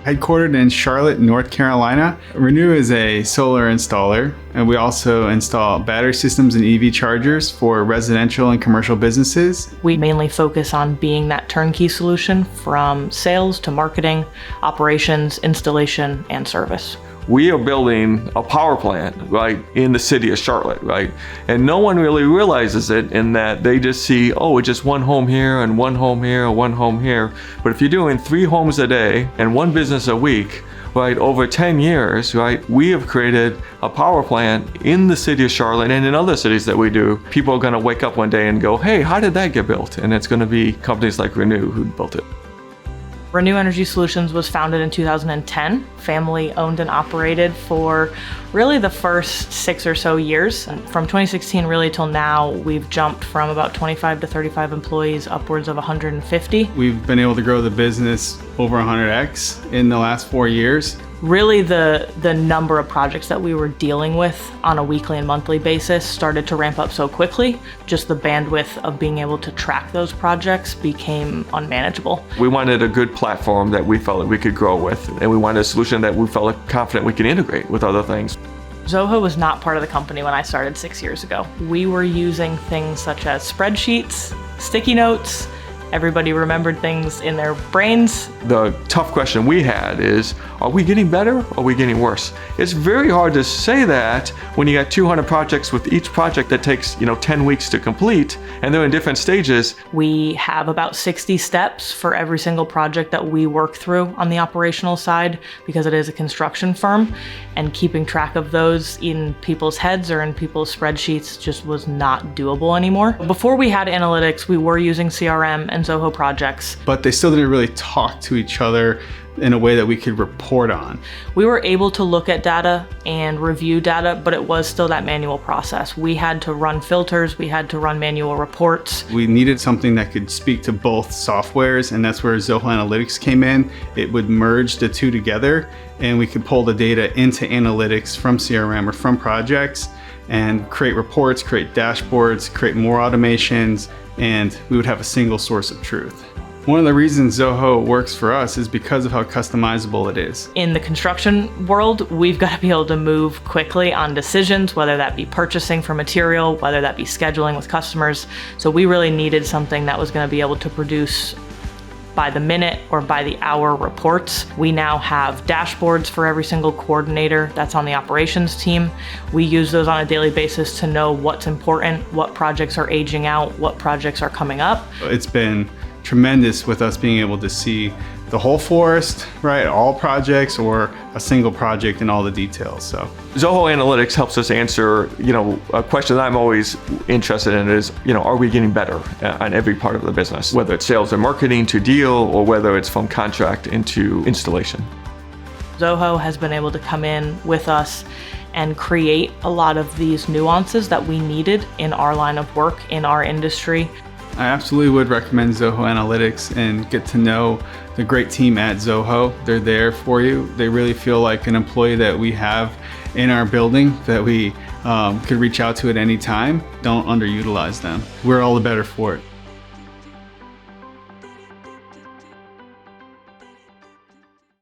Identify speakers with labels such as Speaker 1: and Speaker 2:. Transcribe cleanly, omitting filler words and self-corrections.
Speaker 1: Headquartered in Charlotte, North Carolina, Renu is a solar installer, and we also install battery systems and EV chargers for residential and commercial businesses.
Speaker 2: We mainly focus on being that turnkey solution from sales to marketing, operations, installation, and service.
Speaker 3: We are building a power plant, right, in the city of Charlotte, right? And no one really realizes it in that they just see, oh, it's just one home here and one home here and one home here. But if you're doing 3 homes a day and 1 business a week, right, over 10 years, right, we have created a power plant in the city of Charlotte and in other cities that we do. People are gonna wake up one day and go, hey, how did that get built? And it's gonna be companies like Renu who built it.
Speaker 2: Renu Energy Solutions was founded in 2010, family owned and operated for really the first 6 or so years. And from 2016 really till now, we've jumped from about 25 to 35 employees upwards of 150.
Speaker 1: We've been able to grow the business over 100x in the last 4 years.
Speaker 2: Really the number of projects that we were dealing with on a weekly and monthly basis started to ramp up so quickly, just the bandwidth of being able to track those projects became unmanageable.
Speaker 3: We wanted a good platform that we felt that we could grow with, and we wanted a solution that we felt confident we could integrate with other things.
Speaker 2: Zoho was not part of the company when I started 6 years ago. We were using things such as spreadsheets, sticky notes. Everybody remembered things in their brains.
Speaker 3: The tough question we had is, are we getting better or are we getting worse? It's very hard to say that when you got 200 projects with each project that takes 10 weeks to complete and they're in different stages.
Speaker 2: We have about 60 steps for every single project that we work through on the operational side because it is a construction firm, and keeping track of those in people's heads or in people's spreadsheets just was not doable anymore. Before we had analytics, we were using CRM and Zoho projects.
Speaker 1: But they still didn't really talk to each other in a way that we could report on.
Speaker 2: We were able to look at data and review data, but it was still that manual process. We had to run filters, we had to run manual reports.
Speaker 1: We needed something that could speak to both softwares, and that's where Zoho Analytics came in. It would merge the two together, and we could pull the data into analytics from CRM or from projects and create reports, create dashboards, create more automations, and we would have a single source of truth. One of the reasons Zoho works for us is because of how customizable it is.
Speaker 2: In the construction world, we've got to be able to move quickly on decisions, whether that be purchasing for material, whether that be scheduling with customers. So we really needed something that was going to be able to produce by the minute or by the hour reports. We now have dashboards for every single coordinator that's on the operations team. We use those on a daily basis to know what's important, what projects are aging out, what projects are coming up.
Speaker 1: It's been tremendous with us being able to see the whole forest, right? All projects or a single project and all the details. So
Speaker 3: Zoho Analytics helps us answer, a question that I'm always interested in is, are we getting better on every part of the business, whether it's sales and marketing to deal or whether it's from contract into installation.
Speaker 2: Zoho has been able to come in with us and create a lot of these nuances that we needed in our line of work, in our industry.
Speaker 1: I absolutely would recommend Zoho Analytics and get to know the great team at Zoho. They're there for you. They really feel like an employee that we have in our building that we could reach out to at any time. Don't underutilize them. We're all the better for it.